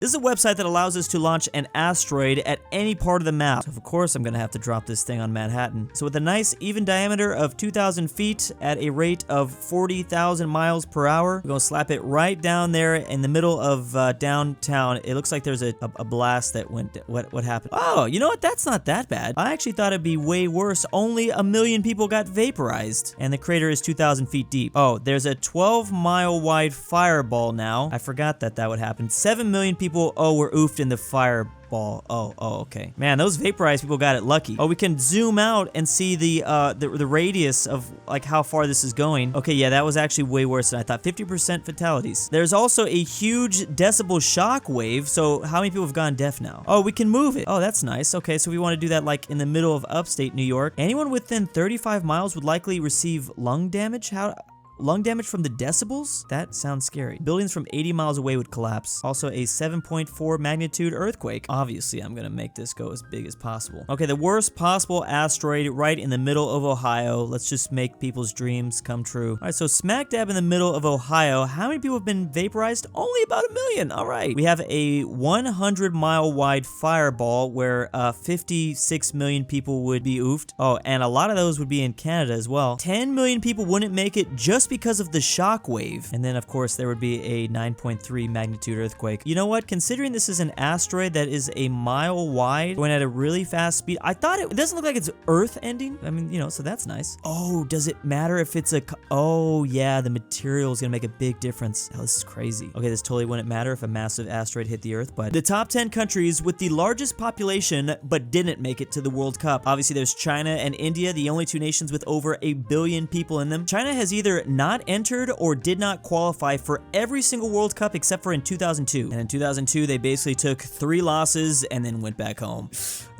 This is a website that allows us to launch an asteroid at any part of the map. So of course, I'm gonna have to drop this thing on Manhattan. So with a nice even diameter of 2,000 feet at a rate of 40,000 miles per hour, we're gonna slap it right down there in the middle of downtown. It looks like there's a blast that went. What happened? Oh, you know what? That's not that bad. I actually thought it'd be way worse. Only 1 million people got vaporized, and the crater is 2,000 feet deep. Oh, there's a 12-mile wide fireball now. I forgot that would happen. 7 million people, were oofed in the fireball. Oh, okay. Man, those vaporized people got it lucky. Oh, we can zoom out and see the radius of like how far this is going. Okay, yeah, that was actually way worse than I thought. 50% fatalities. There's also a huge decibel shock wave. So how many people have gone deaf now? Oh, we can move it. Oh, that's nice. Okay, so we want to do that like in the middle of upstate New York. Anyone within 35 miles would likely receive lung damage. Lung damage from the decibels? That sounds scary. Buildings from 80 miles away would collapse. Also a 7.4 magnitude earthquake. Obviously, I'm gonna make this go as big as possible. Okay, the worst possible asteroid right in the middle of Ohio. Let's just make people's dreams come true. All right, so smack dab in the middle of Ohio. How many people have been vaporized? Only about 1 million. All right. We have a 100-mile wide fireball where 56 million people would be oofed. Oh, and a lot of those would be in Canada as well. 10 million people wouldn't make it just because of the shock wave. And then of course there would be a 9.3 magnitude earthquake. You know what? Considering this is an asteroid that is a mile wide, going at a really fast speed, I thought it doesn't look like it's Earth ending. I mean, you know, so that's nice. Oh, does it matter if it's oh yeah, the material is gonna make a big difference. Oh, this is crazy. Okay, this totally wouldn't matter if a massive asteroid hit the Earth, but the top 10 countries with the largest population but didn't make it to the World Cup. Obviously there's China and India, the only two nations with over 1 billion people in them. China has either not entered or did not qualify for every single World Cup except for in 2002. And in 2002, they basically took 3 losses and then went back home.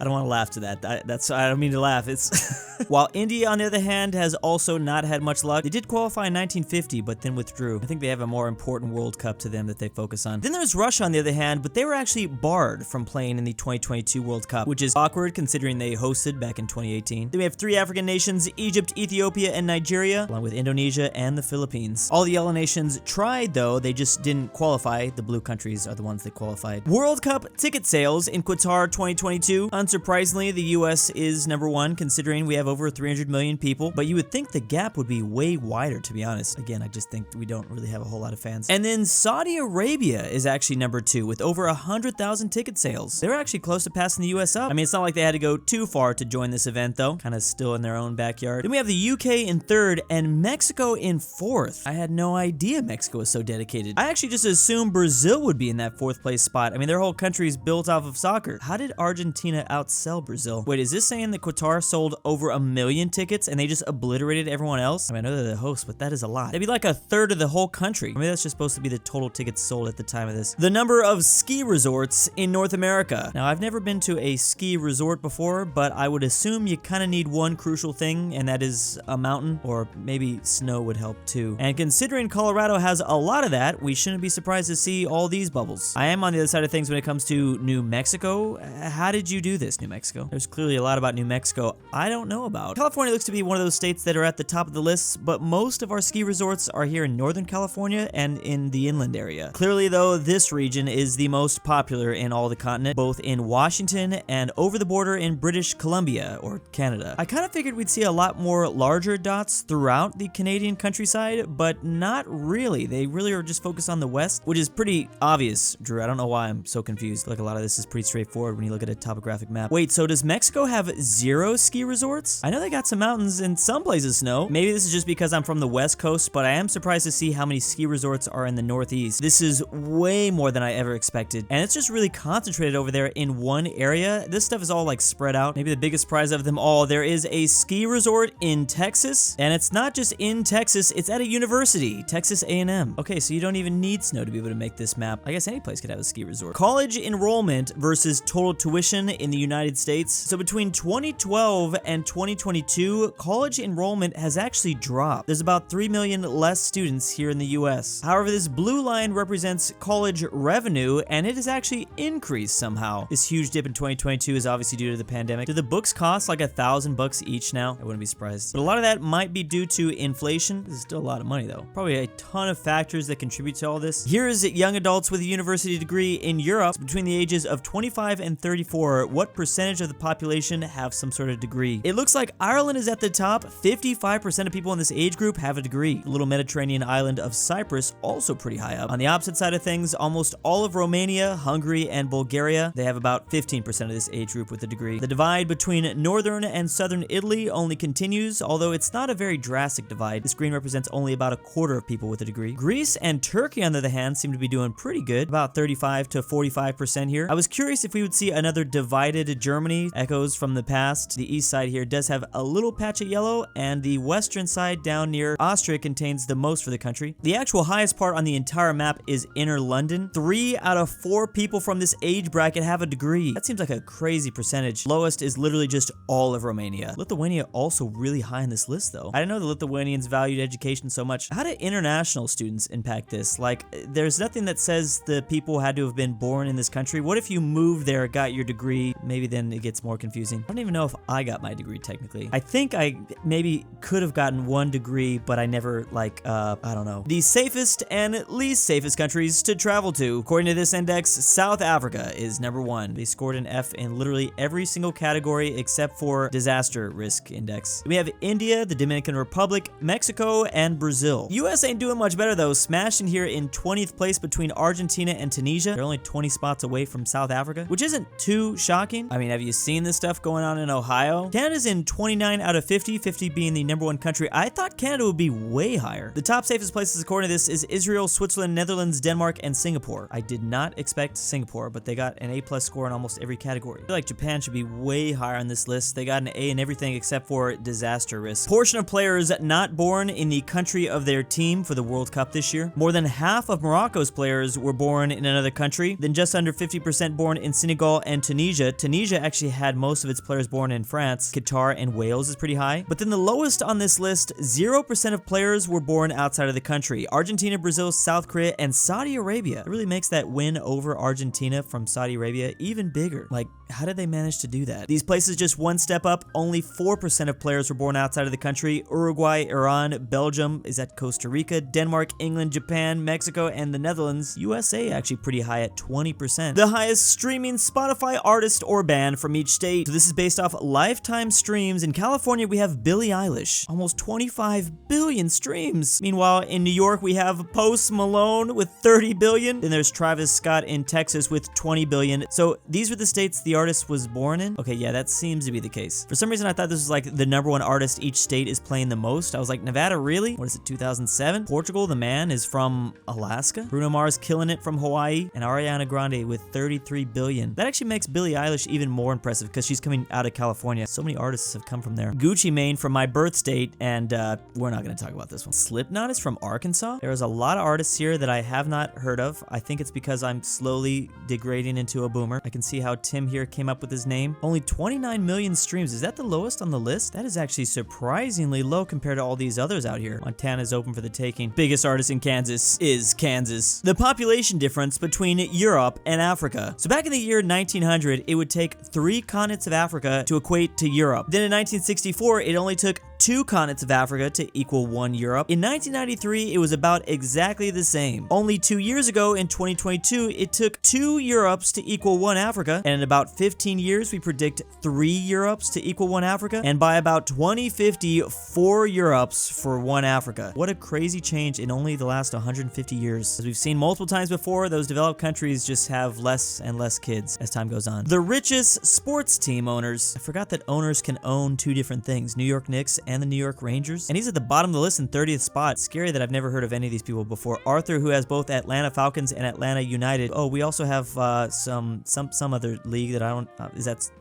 I don't want to laugh to that. I don't mean to laugh. It's while India, on the other hand, has also not had much luck. They did qualify in 1950, but then withdrew. I think they have a more important World Cup to them that they focus on. Then there's Russia, on the other hand, but they were actually barred from playing in the 2022 World Cup, which is awkward considering they hosted back in 2018. Then we have 3 African nations: Egypt, Ethiopia, and Nigeria, along with Indonesia and the Philippines. All the yellow nations tried, though. They just didn't qualify. The blue countries are the ones that qualified. World Cup ticket sales in Qatar 2022. Unsurprisingly, the US is #1, considering we have over 300 million people, but you would think the gap would be way wider, to be honest. Again, I just think we don't really have a whole lot of fans. And then Saudi Arabia is actually #2 with over 100,000 ticket sales. They're actually close to passing the US up. I mean, it's not like they had to go too far to join this event, though. Kind of still in their own backyard. Then we have the UK in 3rd and Mexico in 4th. I had no idea Mexico was so dedicated. I actually just assumed Brazil would be in that 4th place spot. I mean, their whole country is built off of soccer. How did Argentina outsell Brazil? Wait, is this saying that Qatar sold over 1 million tickets and they just obliterated everyone else? I mean, I know they're the host, but that is a lot. That'd be like 1/3 of the whole country. I mean, that's just supposed to be the total tickets sold at the time of this. The number of ski resorts in North America. Now, I've never been to a ski resort before, but I would assume you kind of need one crucial thing, and that is a mountain, or maybe snow would help too. And considering Colorado has a lot of that, we shouldn't be surprised to see all these bubbles. I am on the other side of things when it comes to New Mexico. How did you do this, New Mexico? There's clearly a lot about New Mexico I don't know about. California looks to be one of those states that are at the top of the list, but most of our ski resorts are here in Northern California and in the inland area. Clearly, though, this region is the most popular in all the continent, both in Washington and over the border in British Columbia, or Canada. I kind of figured we'd see a lot more larger dots throughout the Canadian countryside, but not really. They really are just focused on the west, which is pretty obvious, Drew. I don't know why I'm so confused. Like, a lot of this is pretty straightforward when you look at a topographic map. Wait, so does Mexico have 0 ski resorts? I know they got some mountains and some places snow. Maybe this is just because I'm from the west coast, but I am surprised to see how many ski resorts are in the northeast. This is way more than I ever expected, and it's just really concentrated over there in one area. This stuff is all like spread out. Maybe the biggest surprise of them all, there is a ski resort in Texas, and it's not just in Texas, it's at a university, Texas A&M. Okay, so you don't even need snow to be able to make this map. I guess any place could have a ski resort. College enrollment versus total tuition in the United States. So between 2012 and 2022, college enrollment has actually dropped. There's about 3 million less students here in the US. However, this blue line represents college revenue, and it has actually increased somehow. This huge dip in 2022 is obviously due to the pandemic. Do the books cost like $1,000 each now? I wouldn't be surprised. But a lot of that might be due to inflation. This is still a lot of money though. Probably a ton of factors that contribute to all this. Here is young adults with a university degree in Europe between the ages of 25 and 34. What percentage of the population have some sort of degree? It looks like Ireland is at the top. 55% of people in this age group have a degree. The little Mediterranean island of Cyprus also pretty high up. On the opposite side of things, almost all of Romania, Hungary, and Bulgaria, they have about 15% of this age group with a degree. The divide between northern and southern Italy only continues, although it's not a very drastic divide. This green represents only about a quarter of people with a degree. Greece and Turkey, on the other hand, seem to be doing pretty good, about 35 to 45% here. I was curious if we would see another divided Germany. Echoes from the past. The east side here does have a little patch of yellow, and the western side down near Austria contains the most for the country. The actual highest part on the entire map is inner London. 3 out of 4 people from this age bracket have a degree. That seems like a crazy percentage. Lowest is literally just all of Romania. Lithuania also really high on this list though. I didn't know the Lithuanians valued education so much. How do international students impact this? Like, there's nothing that says the people had to have been born in this country. What if you moved there, got your degree? Maybe then it gets more confusing. I don't even know if I got my degree technically. I think I maybe could have gotten one degree, but I never I don't know. The safest and least safest countries to travel to. According to this index, South Africa is number 1. They scored an F in literally every single category except for disaster risk index. We have India, the Dominican Republic, Mexico, and Brazil. US ain't doing much better though, smashing here in 20th place between Argentina and Tunisia. They're only 20 spots away from South Africa, which isn't too shocking. I mean, have you seen this stuff going on in Ohio? Canada's in 29 out of 50, 50 being the number 1 country. I thought Canada would be way higher. The top safest places according to this is Israel, Switzerland, Netherlands, Denmark, and Singapore. I did not expect Singapore, but they got an A+ score in almost every category. I feel like Japan should be way higher on this list. They got an A in everything except for disaster risk. Portion of players not born in the country of their team for the World Cup this year. More than half of Morocco's players were born in another country, then just under 50% born in Senegal and Tunisia. Tunisia actually had most of its players born in France. Qatar and Wales is pretty high. But then the lowest on this list, 0% of players were born outside of the country. Argentina, Brazil, South Korea, and Saudi Arabia. It really makes that win over Argentina from Saudi Arabia even bigger. Like, how did they manage to do that? These places just one step up. Only 4% of players were born outside of the country. Uruguay, Iran, Belgium, is that Costa Rica, Denmark, England, Japan, Mexico, and the Netherlands. USA actually pretty high at 20%. The highest streaming Spotify artist or band from each state. So this is based off lifetime streams. In California, we have Billie Eilish, almost 25 billion streams. Meanwhile, in New York, we have Post Malone with 30 billion. Then there's Travis Scott in Texas with 20 billion. So these were the states the artist was born in? Okay, yeah, that seems to be the case. For some reason, I thought this was like the number 1 artist each state is playing the most. I was like, Nevada, really? What is it, 2007? Portugal, the man is from Alaska. Bruno Mars killing it from Hawaii. And Ariana Grande with 33 billion. That actually makes Billie Eilish even more impressive because she's coming out of California. So many artists have come from there. Gucci Mane from my birth state, and we're not going to talk about this one. Slipknot is from Arkansas. There's a lot of artists here that I have not heard of. I think it's because I'm slowly degrading into a boomer. I can see how Tim here came up with his name. Only 29 million streams. Is that the lowest on the list? That is actually surprisingly low compared to all these others out here. Montana is open for the taking. Biggest artist in Kansas is Kansas. The population difference between Europe and Africa. So back in the year 1900, it would take 3 continents of Africa to equate to Europe. Then in 1964, it only took 2 continents of Africa to equal 1 Europe. In 1993, it was about exactly the same. Only 2 years ago, in 2022, it took 2 Europes to equal 1 Africa, and in about 15 years, we predict 3 Europes to equal 1 Africa, and by about 2050, 4 Europes for 1 Africa. What a crazy change in only the last 150 years. As we've seen multiple times before, those developed countries just have less and less kids as time goes on. The richest sports team owners. I forgot that owners can own 2 different things, New York Knicks and the New York Rangers. And he's at the bottom of the list in 30th spot. It's scary that I've never heard of any of these people before. Arthur, who has both Atlanta Falcons and Atlanta United. Oh, we also have some other league that I don't.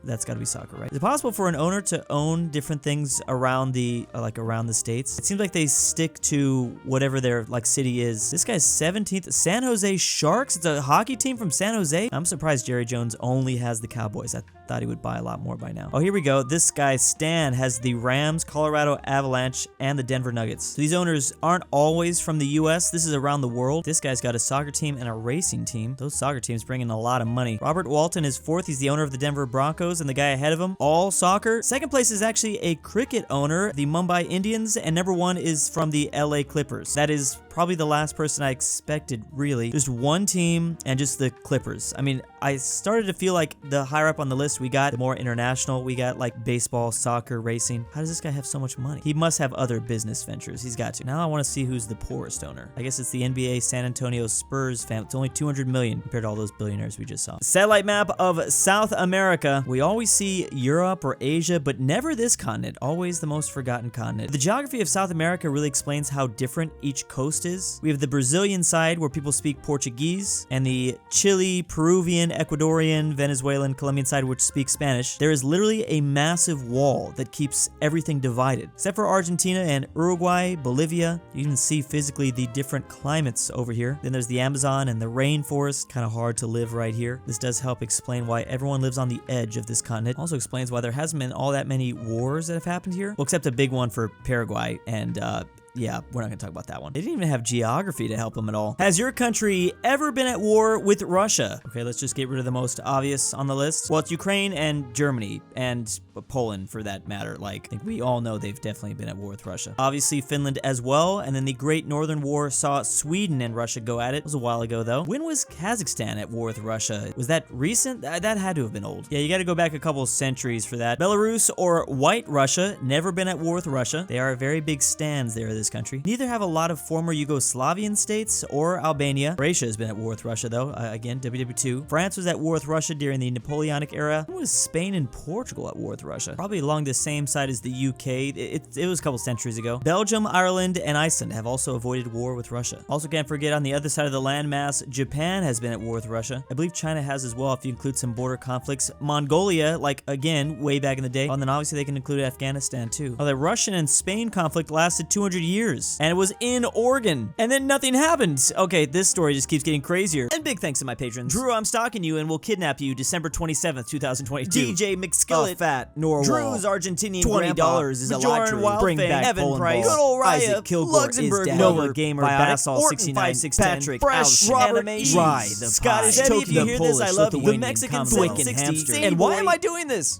That's got to be soccer, right? Is it possible for an owner to own different things around the around the states? It seems like they stick to whatever their city is. This guy's 17th. San Jose Sharks. It's a hockey team from San Jose. I'm surprised Jerry Jones only has the Cowboys. I thought he would buy a lot more by now. Oh, here we go. This guy Stan has the Rams, Colorado Avalanche, and the Denver Nuggets. So these owners aren't always from the U.S. This is around the world. This guy's got a soccer team and a racing team. Those soccer teams bring in a lot of money. Robert Walton is 4th. He's the owner of the Denver Broncos, and the guy ahead of him, all soccer. Second place is actually a cricket owner, the Mumbai Indians, and number 1 is from the LA Clippers. That is probably the last person I expected, really. Just one team and just the Clippers. I mean, I started to feel like the higher up on the list we got, the more international we got, like baseball, soccer, racing. How does this guy have so much money? He must have other business ventures. He's got to. Now I want to see who's the poorest owner. I guess it's the NBA San Antonio Spurs family. It's only 200 million compared to all those billionaires we just saw. Satellite map of South America. We always see Europe or Asia, but never this continent. Always the most forgotten continent. The geography of South America really explains how different each coast is. We have the Brazilian side where people speak Portuguese, and the Chile, Peruvian, Ecuadorian, Venezuelan, Colombian side which speak Spanish. There is literally a massive wall that keeps everything divided. Except for Argentina and Uruguay, Bolivia, you can see physically the different climates over here. Then there's the Amazon and the rainforest. Kind of hard to live right here. This does help explain why everyone lives on the edge of this continent. Also explains why there hasn't been all that many wars that have happened here. Well, except a big one for Paraguay and yeah, we're not going to talk about that one. They didn't even have geography to help them at all. Has your country ever been at war with Russia? Okay, let's just get rid of the most obvious on the list. Well, it's Ukraine and Germany and Poland for that matter. I think we all know they've definitely been at war with Russia. Obviously Finland as well, and then the Great Northern War saw Sweden and Russia go at it. It was a while ago though. When was Kazakhstan at war with Russia? Was that recent? That had to have been old. Yeah, you got to go back a couple centuries for that. Belarus or White Russia, never been at war with Russia. They are very big stands there, this country. Neither have a lot of former Yugoslavian states or Albania. Croatia has been at war with Russia though. Again, WW2. France was at war with Russia during the Napoleonic era. When was Spain and Portugal at war with Russia? Probably along the same side as the UK. It was a couple centuries ago. Belgium, Ireland, and Iceland have also avoided war with Russia. Also can't forget on the other side of the landmass, Japan has been at war with Russia. I believe China has as well if you include some border conflicts. Mongolia, again, way back in the day. And then obviously they can include Afghanistan too. Well, the Russian and Spain conflict lasted 200 years. And it was in Oregon. And then nothing happened. Okay, this story just keeps getting crazier. And big thanks to my patrons. Drew, I'm stalking you and will kidnap you December 27th, 2022. DJ McSkillet, aPhatNarwhal. Drew's Argentinian $20 is a lottery. Bring back Evan Pryce. GoodOldRyah. Kilgore LuxembourgLover. Gamer Bassall 69. Patrick. Phresh Animations. RyeThePie. Scottish. If you hear this, I love you. The Mexican Twickenhamster. And why am I doing this?